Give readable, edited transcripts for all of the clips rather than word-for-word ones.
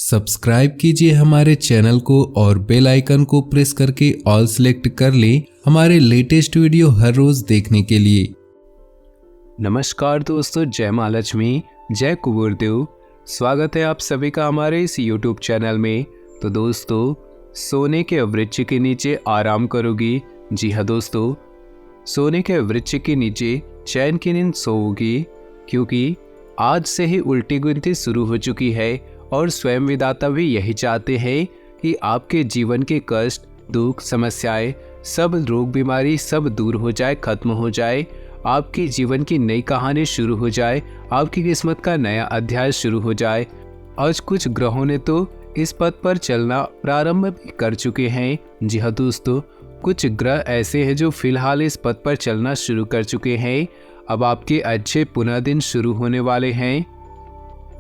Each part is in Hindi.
सब्सक्राइब कीजिए हमारे चैनल को और बेल आइकन को प्रेस करके ऑल सेलेक्ट कर लें हमारे लेटेस्ट वीडियो हर रोज देखने के लिए। नमस्कार दोस्तों, जय माँ लक्ष्मी, जय कुबेर देव। स्वागत है आप सभी का हमारे इस YouTube चैनल में। तो दोस्तों, सोने के वृक्ष के नीचे आराम करोगी? जी हाँ दोस्तों, सोने के वृक्ष के नीचे चैन की नींद सोओगी, क्योंकि आज से ही उल्टी गिनती शुरू हो चुकी है और स्वयं विधाता भी यही चाहते हैं कि आपके जीवन के कष्ट, दुख, समस्याएं, सब रोग बीमारी सब दूर हो जाए, खत्म हो जाए, आपके जीवन की नई कहानी शुरू हो जाए, आपकी किस्मत का नया अध्याय शुरू हो जाए। आज कुछ ग्रहों ने तो इस पथ पर चलना प्रारंभ भी कर चुके हैं। जी हाँ दोस्तों, कुछ ग्रह ऐसे हैं जो फिलहाल इस पथ पर चलना शुरू कर चुके हैं। अब आपके अच्छे पुनः दिन शुरू होने वाले हैं,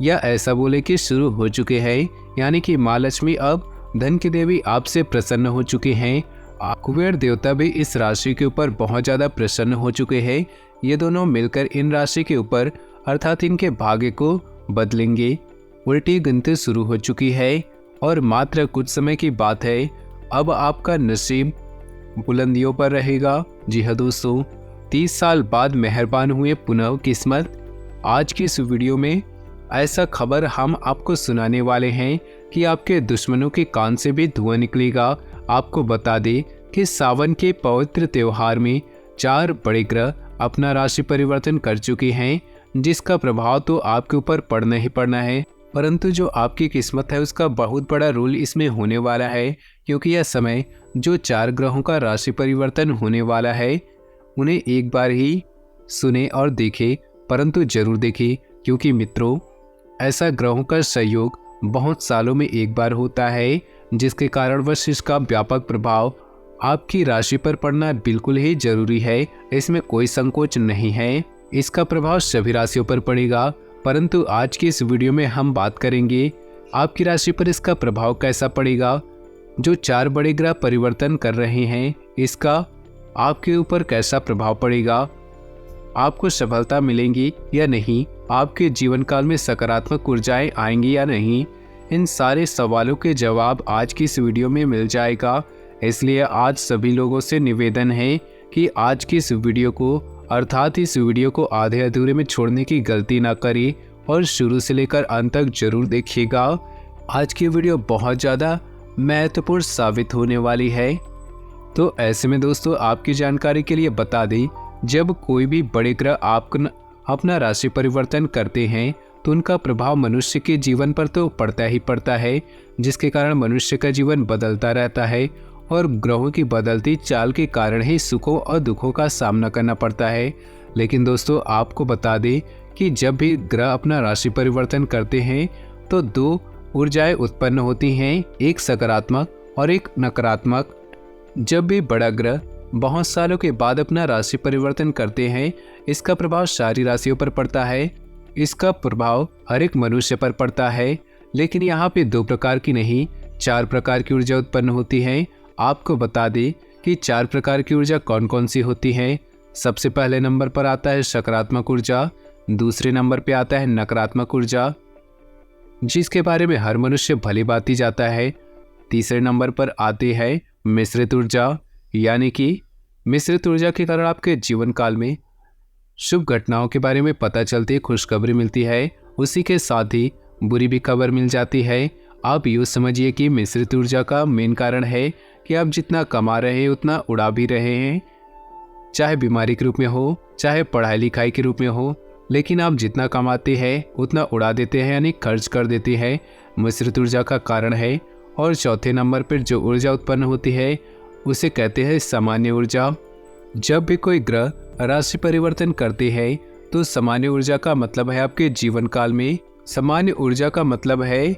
या ऐसा बोले कि शुरू हो चुके हैं। यानी कि माँ लक्ष्मी अब धन की देवी आपसे प्रसन्न हो चुके हैं। कुबेर देवता भी इस राशि के ऊपर बहुत ज़्यादा प्रसन्न हो चुके हैं। ये दोनों मिलकर इन राशि के ऊपर अर्थात इनके भाग्य को बदलेंगे। उल्टी गिनती शुरू हो चुकी है और मात्र कुछ समय की बात है, अब आपका नसीब बुलंदियों पर रहेगा। जी हाँ दोस्तों, 30 साल बाद मेहरबान हुए पुनः किस्मत। आज की इस वीडियो में ऐसा खबर हम आपको सुनाने वाले हैं कि आपके दुश्मनों के कान से भी धुआं निकलेगा। आपको बता दें कि सावन के पवित्र त्योहार में 4 बड़े ग्रह अपना राशि परिवर्तन कर चुके हैं, जिसका प्रभाव तो आपके ऊपर पड़ना ही पड़ना है। परंतु जो आपकी किस्मत है उसका बहुत बड़ा रोल इसमें होने वाला है, क्योंकि यह समय जो 4 ग्रहों का राशि परिवर्तन होने वाला है उन्हें एक बार ही सुने और देखे, परंतु जरूर देखें, क्योंकि मित्रों ऐसा ग्रहों का संयोग बहुत सालों में एक बार होता है, जिसके कारणवश इसका व्यापक प्रभाव आपकी राशि पर पड़ना बिल्कुल ही जरूरी है। इसमें कोई संकोच नहीं है। इसका प्रभाव सभी राशियों पर पड़ेगा, परंतु आज की इस वीडियो में हम बात करेंगे आपकी राशि पर इसका प्रभाव कैसा पड़ेगा। जो 4 बड़े ग्रह परिवर्तन कर रहे हैं, इसका आपके ऊपर कैसा प्रभाव पड़ेगा, आपको सफलता मिलेंगी या नहीं, आपके जीवन काल में सकारात्मक ऊर्जाएं आएंगी या नहीं, इन सारे सवालों के जवाब आज की इस वीडियो में मिल जाएगा। इसलिए आज सभी लोगों से निवेदन है कि आज की इस वीडियो को अर्थात इस वीडियो को आधे अधूरे में छोड़ने की गलती ना करें और शुरू से लेकर अंत तक जरूर देखिएगा। आज की वीडियो बहुत ज़्यादा महत्वपूर्ण साबित होने वाली है। तो ऐसे में दोस्तों, आपकी जानकारी के लिए बता दें, जब कोई भी बड़े ग्रह अपना राशि परिवर्तन करते हैं तो उनका प्रभाव मनुष्य के जीवन पर तो पड़ता ही पड़ता है, जिसके कारण मनुष्य का जीवन बदलता रहता है और ग्रहों की बदलती चाल के कारण ही सुखों और दुखों का सामना करना पड़ता है। लेकिन दोस्तों, आपको बता दें कि जब भी ग्रह अपना राशि परिवर्तन करते हैं तो 2 ऊर्जाएं उत्पन्न होती हैं, एक सकारात्मक और एक नकारात्मक। जब भी बड़ा ग्रह बहुत सालों के बाद अपना राशि परिवर्तन करते हैं, इसका प्रभाव सारी राशियों पर पड़ता है। इसका प्रभाव हर एक मनुष्य पर पड़ता है, लेकिन यहाँ पे 2 प्रकार की नहीं 4 प्रकार की ऊर्जा उत्पन्न होती है। आपको बता दें कि 4 प्रकार की ऊर्जा कौन कौन सी होती है। सबसे पहले नंबर पर आता है सकारात्मक ऊर्जा, दूसरे नंबर पे आता है नकारात्मक ऊर्जा, जिसके बारे में हर मनुष्य भली भांति जाता है। तीसरे नंबर पर आती है मिश्रित ऊर्जा, यानी कि मिश्रित ऊर्जा के कारण आपके जीवन काल में शुभ घटनाओं के बारे में पता चलती, खुशखबरी मिलती है, उसी के साथ ही बुरी भी खबर मिल जाती है। आप यूँ समझिए कि मिश्रित ऊर्जा का मेन कारण है कि आप जितना कमा रहे हैं उतना उड़ा भी रहे हैं, चाहे बीमारी के रूप में हो, चाहे पढ़ाई लिखाई के रूप में हो, लेकिन आप जितना कमाते हैं उतना उड़ा देते हैं, यानी खर्च कर देते हैं। मिश्रित ऊर्जा का कारण है। और चौथे नंबर पर जो ऊर्जा उत्पन्न होती है उसे कहते हैं सामान्य ऊर्जा। जब भी कोई ग्रह राशि परिवर्तन करते हैं तो सामान्य ऊर्जा का मतलब है आपके जीवन काल में, सामान्य ऊर्जा का मतलब है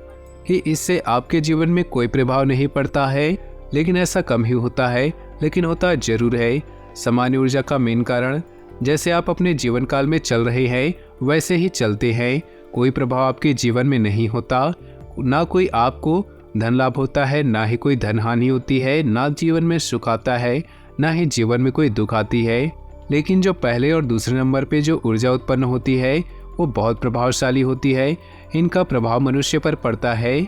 कि इससे आपके जीवन में कोई प्रभाव नहीं पड़ता है, लेकिन ऐसा कम ही होता है, लेकिन होता जरूर है। सामान्य ऊर्जा का मेन कारण, जैसे आप अपने जीवन काल में चल रहे हैं वैसे ही चलते हैं, कोई प्रभाव आपके जीवन में नहीं होता, ना कोई आपको धन लाभ होता है, ना ही कोई धन हानि होती है, ना जीवन में सुख आता है, ना ही जीवन में कोई दुख आती है। लेकिन जो पहले और दूसरे नंबर पे जो ऊर्जा उत्पन्न होती है वो बहुत प्रभावशाली होती है। इनका प्रभाव मनुष्य पर पड़ता है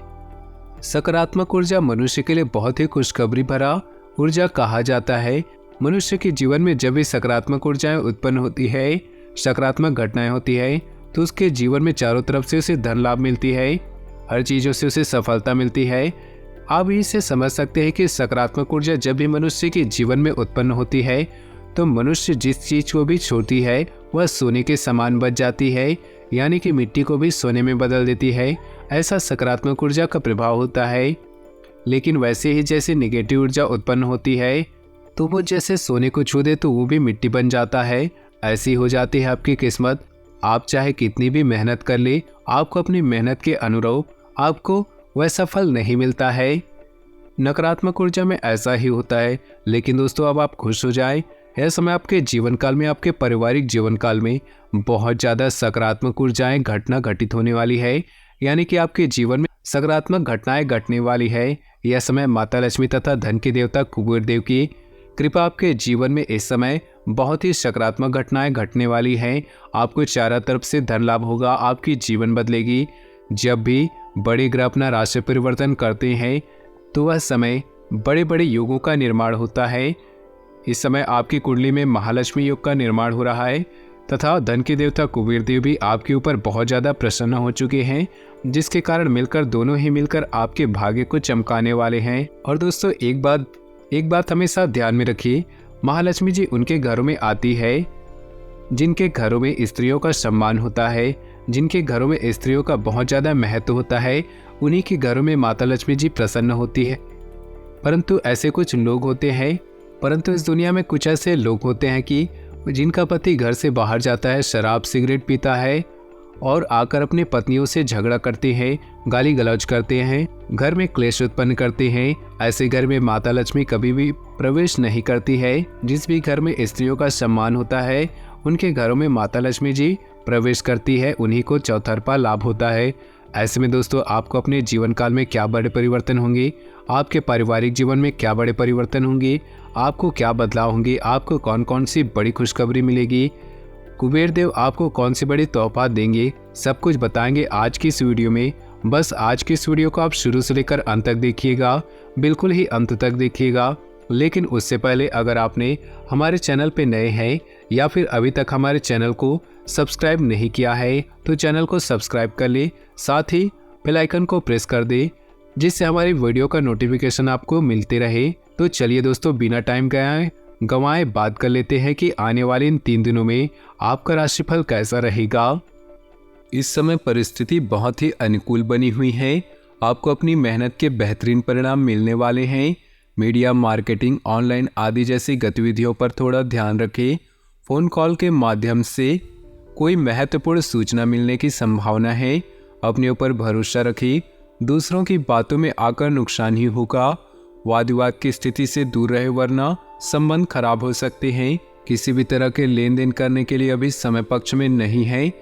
सकारात्मक ऊर्जा मनुष्य के लिए बहुत ही खुशखबरी भरा ऊर्जा कहा जाता है। मनुष्य के जीवन में जब भी सकारात्मक ऊर्जाएं उत्पन्न होती है, सकारात्मक घटनाएं होती है, तो उसके जीवन में चारों तरफ से उसे धन लाभ मिलती है, हर चीज़ों से उसे सफलता मिलती है। आप इससे समझ सकते हैं कि सकारात्मक ऊर्जा जब भी मनुष्य के जीवन में उत्पन्न होती है तो मनुष्य जिस चीज़ को भी छोड़ती है वह सोने के समान बच जाती है, यानी कि मिट्टी को भी सोने में बदल देती है। ऐसा सकारात्मक ऊर्जा का प्रभाव होता है। लेकिन वैसे ही जैसे निगेटिव ऊर्जा उत्पन्न होती है तो वो जैसे सोने को छू दे तो वो भी मिट्टी बन जाता है। ऐसी हो जाती है आपकी किस्मत। आप चाहे कितनी भी मेहनत कर ले, आपको अपनी मेहनत के अनुरूप आपको वैसा फल नहीं मिलता है। नकारात्मक ऊर्जा में ऐसा ही होता है। लेकिन दोस्तों, अब आप खुश हो जाएं, यह समय आपके जीवन काल में, आपके पारिवारिक जीवन काल में बहुत ज़्यादा सकारात्मक ऊर्जाएं घटना घटित होने वाली है, यानी कि आपके जीवन में सकारात्मक घटनाएं घटने वाली है। यह समय माता लक्ष्मी तथा धन के देवता कुबेर देव की कृपा आपके जीवन में इस समय बहुत ही सकारात्मक घटनाएं घटने वाली हैं। आपको चारों तरफ से धन लाभ होगा, आपकी जीवन बदलेगी। जब भी बड़े ग्रह अपना राशि परिवर्तन करते हैं तो वह समय बड़े बड़े योगों का निर्माण होता है। इस समय आपकी कुंडली में महालक्ष्मी योग का निर्माण हो रहा है तथा धन के देवता कुबेर देव भी आपके ऊपर बहुत ज़्यादा प्रसन्न हो चुके हैं, जिसके कारण मिलकर दोनों ही मिलकर आपके भाग्य को चमकाने वाले हैं। और दोस्तों, एक बात हमेशा ध्यान में रखिए, महालक्ष्मी जी उनके घरों में आती है जिनके घरों में स्त्रियों का सम्मान होता है, जिनके घरों में स्त्रियों का बहुत ज़्यादा महत्व होता है, उन्हीं के घरों में माता लक्ष्मी जी प्रसन्न होती है। परंतु इस दुनिया में कुछ ऐसे लोग होते हैं कि जिनका पति घर से बाहर जाता है, शराब सिगरेट पीता है और आकर अपनी पत्नियों से झगड़ा करते हैं, गाली गलौज करते हैं, घर में क्लेश उत्पन्न करते हैं। ऐसे घर में माता लक्ष्मी कभी भी प्रवेश नहीं करती है। जिस भी घर में स्त्रियों का सम्मान होता है उनके घरों में माता लक्ष्मी जी प्रवेश करती है, उन्हीं को चौतरफा लाभ होता है। ऐसे में दोस्तों, आपको अपने जीवन काल में क्या बड़े परिवर्तन होंगे, आपके पारिवारिक जीवन में क्या बड़े परिवर्तन होंगे, आपको क्या बदलाव होंगे, आपको कौन कौन सी बड़ी खुशखबरी मिलेगी, कुबेर देव आपको कौन सी बड़ी तोहफा देंगे, सब कुछ बताएंगे आज की इस वीडियो में। बस आज की इस वीडियो को आप शुरू से लेकर अंत तक देखिएगा, बिल्कुल ही अंत तक देखिएगा। लेकिन उससे पहले अगर आपने हमारे चैनल पे नए हैं या फिर अभी तक हमारे चैनल को सब्सक्राइब नहीं किया है तो चैनल को सब्सक्राइब कर ले, साथ ही बेल आइकन को प्रेस कर दे जिससे हमारी वीडियो का नोटिफिकेशन आपको मिलते रहे। तो चलिए दोस्तों, बिना टाइम गंवाए बात कर लेते हैं कि आने वाले इन 3 दिनों में आपका राशिफल कैसा रहेगा। इस समय परिस्थिति बहुत ही अनुकूल बनी हुई है। आपको अपनी मेहनत के बेहतरीन परिणाम मिलने वाले हैं। मीडिया, मार्केटिंग, ऑनलाइन आदि जैसी गतिविधियों पर थोड़ा ध्यान रखें। फ़ोन कॉल के माध्यम से कोई महत्वपूर्ण सूचना मिलने की संभावना है। अपने ऊपर भरोसा रखें, दूसरों की बातों में आकर नुकसान ही होगा। वाद विवाद की स्थिति से दूर रहे वरना संबंध खराब हो सकते हैं। किसी भी तरह के लेन देन करने के लिए अभी समय पक्ष में नहीं है।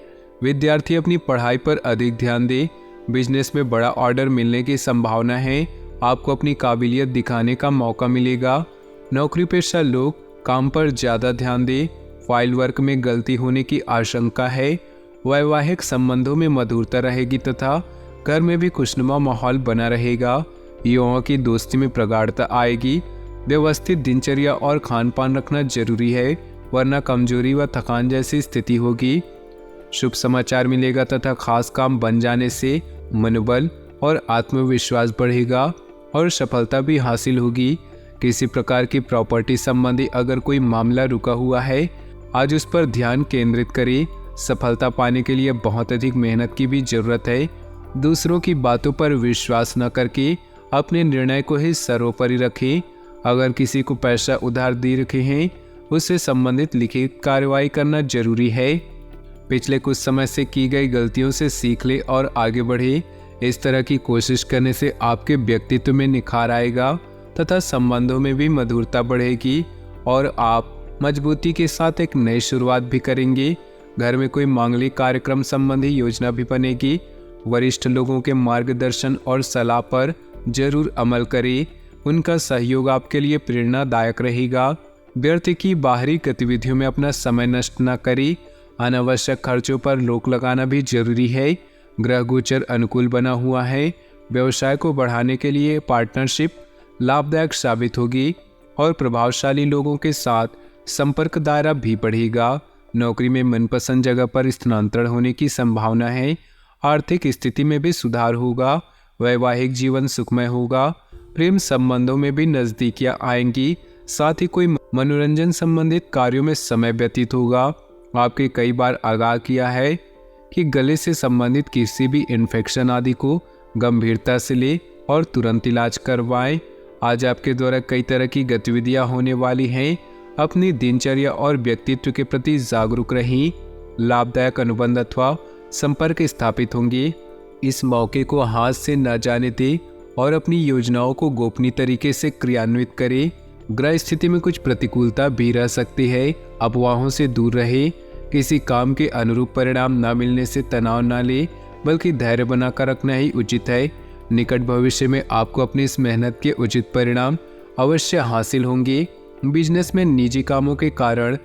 विद्यार्थी अपनी पढ़ाई पर अधिक ध्यान दें। बिजनेस में बड़ा ऑर्डर मिलने की संभावना है। आपको अपनी काबिलियत दिखाने का मौका मिलेगा। नौकरी पेशा लोग काम पर ज़्यादा ध्यान दें। फाइल वर्क में गलती होने की आशंका है। वैवाहिक संबंधों में मधुरता रहेगी तथा घर में भी खुशनुमा माहौल बना रहेगा। युवाओं की दोस्ती में प्रगाढ़ता आएगी। व्यवस्थित दिनचर्या और खान पान रखना जरूरी है वरना कमजोरी व थकान जैसी स्थिति होगी। शुभ समाचार मिलेगा तथा खास काम बन जाने से मनोबल और आत्मविश्वास बढ़ेगा और सफलता भी हासिल होगी। किसी प्रकार की प्रॉपर्टी संबंधी अगर कोई मामला रुका हुआ है, आज उस पर ध्यान केंद्रित करें। सफलता पाने के लिए बहुत अधिक मेहनत की भी जरूरत है। दूसरों की बातों पर विश्वास न करके अपने निर्णय को ही सर्वोपरि रखें। अगर किसी को पैसा उधार दे रखे हैं, उससे संबंधित लिखित कार्रवाई करना जरूरी है। पिछले कुछ समय से की गई गलतियों से सीख ले और आगे बढ़े। इस तरह की कोशिश करने से आपके व्यक्तित्व में निखार आएगा तथा संबंधों में भी मधुरता बढ़ेगी और आप मजबूती के साथ एक नई शुरुआत भी करेंगे। घर में कोई मांगलिक कार्यक्रम संबंधी योजना भी बनेगी। वरिष्ठ लोगों के मार्गदर्शन और सलाह पर जरूर अमल करें। उनका सहयोग आपके लिए प्रेरणादायक रहेगा। व्यर्थ की बाहरी गतिविधियों में अपना समय नष्ट न करें। अनावश्यक खर्चों पर रोक लगाना भी जरूरी है। ग्रह गोचर अनुकूल बना हुआ है। व्यवसाय को बढ़ाने के लिए पार्टनरशिप लाभदायक साबित होगी और प्रभावशाली लोगों के साथ संपर्क दायरा भी बढ़ेगा। नौकरी में मनपसंद जगह पर स्थानांतरण होने की संभावना है। आर्थिक स्थिति में भी सुधार होगा। वैवाहिक जीवन सुखमय होगा। प्रेम संबंधों में भी नजदीकियां आएंगी। साथ ही कोई मनोरंजन संबंधित कार्यों में समय व्यतीत होगा। आपके कई बार आगाह किया है कि गले से संबंधित किसी भी इन्फेक्शन आदि को गंभीरता से ले और तुरंत इलाज करवाएं। आज आपके द्वारा कई तरह की गतिविधियां होने वाली हैं। अपनी दिनचर्या और व्यक्तित्व के प्रति जागरूक रहें। लाभदायक अनुबंध अथवा संपर्क स्थापित होंगे। इस मौके को हाथ से न जाने दें और अपनी योजनाओं को गोपनीय तरीके से क्रियान्वित करें। ग्रह स्थिति में कुछ प्रतिकूलता भी रह सकती है। अफवाहों से दूर रहे। किसी काम के अनुरूप परिणाम न मिलने से तनाव न ले, बल्कि धैर्य बनाकर रखना ही उचित है। निकट भविष्य में आपको अपनी इस मेहनत के उचित परिणाम अवश्य हासिल होंगे। बिजनेस में निजी कामों के कारण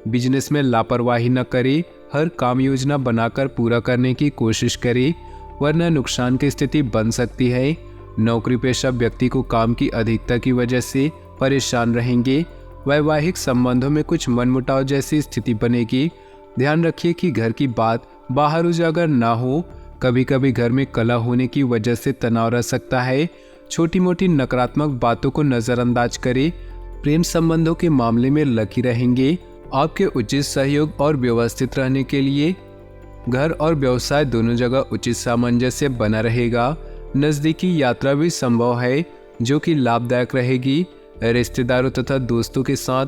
बिजनेस में लापरवाही न करें। हर काम योजना बनाकर पूरा करने की कोशिश करें, वरना नुकसान की स्थिति बन सकती है। नौकरी पेशा व्यक्ति को काम की अधिकता की वजह से परेशान रहेंगे। वैवाहिक संबंधों में कुछ मनमुटाव जैसी स्थिति बनेगी। ध्यान रखिए कि घर की बात बाहर उजागर ना हो। कभी कभी घर में कलह होने की वजह से तनाव रह सकता है। छोटी मोटी नकारात्मक बातों को नज़रअंदाज करें। प्रेम संबंधों के मामले में लकी रहेंगे। आपके उचित सहयोग और व्यवस्थित रहने के लिए घर और व्यवसाय दोनों जगह उचित सामंजस्य बना रहेगा। नज़दीकी यात्रा भी संभव है, जो कि लाभदायक रहेगी। रिश्तेदारों तथा दोस्तों के साथ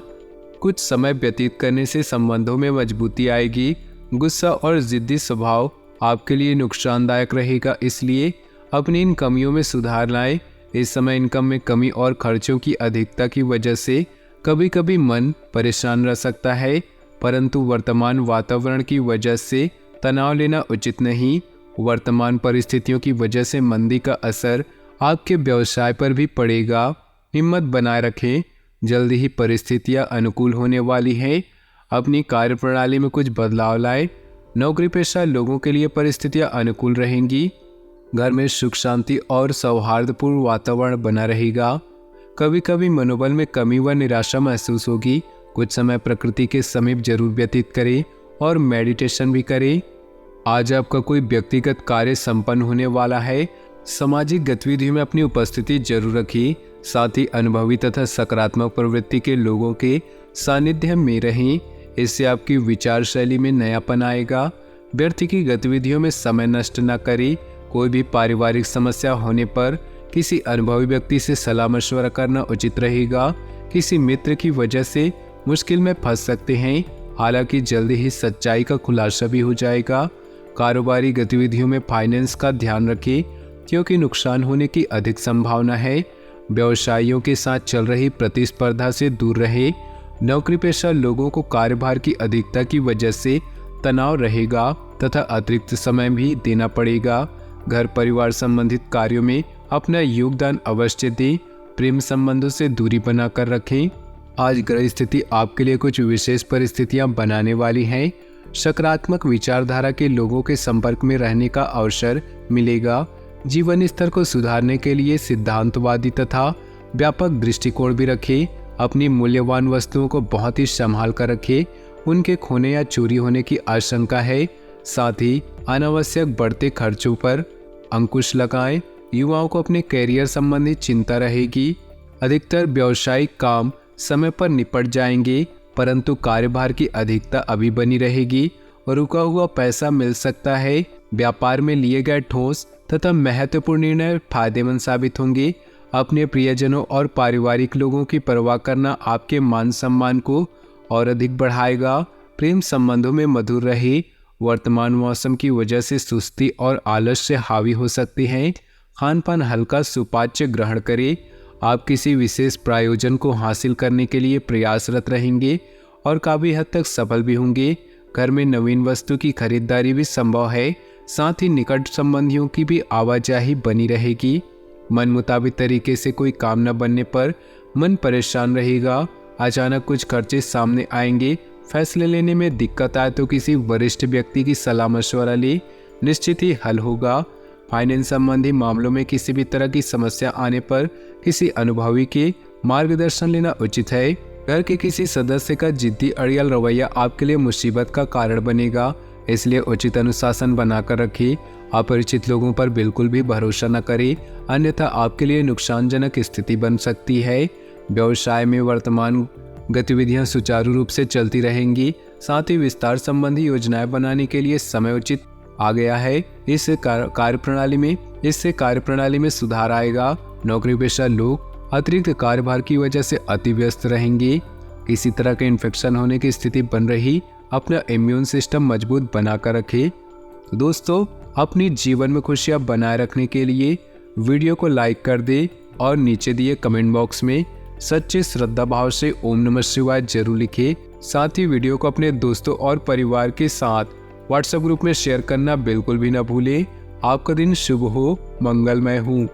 कुछ समय व्यतीत करने से संबंधों में मजबूती आएगी। गुस्सा और जिद्दी स्वभाव आपके लिए नुकसानदायक रहेगा, इसलिए अपनी इन कमियों में सुधार लाएं। इस समय इनकम में कमी और खर्चों की अधिकता की वजह से कभी कभी मन परेशान रह सकता है, परंतु वर्तमान वातावरण की वजह से तनाव लेना उचित नहीं। वर्तमान परिस्थितियों की वजह से मंदी का असर आपके व्यवसाय पर भी पड़ेगा। हिम्मत बनाए रखें। जल्दी ही परिस्थितियां अनुकूल होने वाली हैं। अपनी कार्यप्रणाली में कुछ बदलाव लाएं। नौकरी पेशा लोगों के लिए परिस्थितियां अनुकूल रहेंगी। घर में सुख शांति और सौहार्दपूर्ण वातावरण बना रहेगा। कभी कभी मनोबल में कमी व निराशा महसूस होगी। कुछ समय प्रकृति के समीप जरूर व्यतीत करें और मेडिटेशन भी करें। आज आपका कोई व्यक्तिगत कार्य संपन्न होने वाला है। सामाजिक गतिविधियों में अपनी उपस्थिति जरूर रखिए। साथ ही अनुभवी तथा सकारात्मक प्रवृत्ति के लोगों के सानिध्य में रहें। इससे आपकी विचार शैली में नयापन आएगा। व्यर्थ की गतिविधियों में समय नष्ट न करें। कोई भी पारिवारिक समस्या होने पर किसी अनुभवी व्यक्ति से सलाह मशवरा करना उचित रहेगा। किसी मित्र की वजह से मुश्किल में फंस सकते हैं, हालांकि जल्दी ही सच्चाई का खुलासा भी हो जाएगा। कारोबारी गतिविधियों में फाइनेंस का ध्यान रखें, क्योंकि नुकसान होने की अधिक संभावना है। व्यवसायियों के साथ चल रही प्रतिस्पर्धा से दूर रहे। नौकरी पेशा लोगों को कार्यभार की अधिकता की वजह से तनाव रहेगा तथा अतिरिक्त समय भी देना पड़ेगा। घर परिवार संबंधित कार्यों में अपना योगदान अवश्य दें। प्रेम संबंधों से दूरी बनाकर रखें। आज ग्रह स्थिति आपके लिए कुछ विशेष परिस्थितियां बनाने वाली हैं। सकारात्मक विचारधारा के लोगों के संपर्क में रहने का अवसर मिलेगा। जीवन स्तर को सुधारने के लिए सिद्धांतवादी तथा व्यापक दृष्टिकोण भी रखें। अपनी मूल्यवान वस्तुओं को बहुत ही संभाल कर रखें। उनके खोने या चोरी होने की आशंका है। साथ ही अनावश्यक बढ़ते खर्चों पर अंकुश लगाएं। युवाओं को अपने कैरियर संबंधी चिंता रहेगी। अधिकतर व्यावसायिक काम समय पर निपट जाएंगे, परंतु कार्यभार की अधिकता अभी बनी रहेगी और रुका हुआ पैसा मिल सकता है। व्यापार में लिए गए ठोस तथा महत्वपूर्ण निर्णय फायदेमंद साबित होंगे। अपने प्रियजनों और पारिवारिक लोगों की परवाह करना आपके मान सम्मान को और अधिक बढ़ाएगा। प्रेम संबंधों में मधुर रहे। वर्तमान मौसम की वजह से सुस्ती और आलस्य हावी हो सकती है। खान पान हल्का सुपाच्य ग्रहण करें। आप किसी विशेष प्रायोजन को हासिल करने के लिए प्रयासरत रहेंगे और काफ़ी हद तक सफल भी होंगे। घर में नवीन वस्तु की खरीदारी भी संभव है। साथ ही निकट संबंधियों की भी आवाजाही बनी रहेगी। मन मुताबिक तरीके से कोई काम न बनने पर मन परेशान रहेगा। अचानक कुछ खर्चे सामने आएंगे। फैसले लेने में दिक्कत आए तो किसी वरिष्ठ व्यक्ति की सलाह मशवरा ले, निश्चित ही हल होगा। फाइनेंस संबंधी मामलों में किसी भी तरह की समस्या आने पर किसी अनुभवी के मार्गदर्शन लेना उचित है। घर के किसी सदस्य का जिद्दी अड़ियल रवैया आपके लिए मुसीबत का कारण बनेगा, इसलिए उचित अनुशासन बनाकर रखें। अपरिचित लोगों पर बिल्कुल भी भरोसा न करें, अन्यथा आपके लिए नुकसानजनक स्थिति बन सकती है। व्यवसाय में वर्तमान गतिविधियां सुचारू रूप से चलती रहेंगी। साथ ही विस्तार संबंधी योजनाएं बनाने के लिए समय उचित आ गया है। इससे कार्यप्रणाली में सुधार आएगा। नौकरी पेशा लोग अतिरिक्त कार्यभार की वजह से अति व्यस्त रहेंगे। किसी तरह के इन्फेक्शन होने की स्थिति बन रही, अपना इम्यून सिस्टम मजबूत बनाकर रखें। दोस्तों, अपनी जीवन में खुशियां बनाए रखने के लिए वीडियो को लाइक कर दे और नीचे दिए कमेंट बॉक्स में सच्चे श्रद्धा भाव से ओम नमः शिवाय जरूर लिखें। साथ ही वीडियो को अपने दोस्तों और परिवार के साथ व्हाट्सएप ग्रुप में शेयर करना बिल्कुल भी न भूलें। आपका दिन शुभ हो, मंगलमय हो।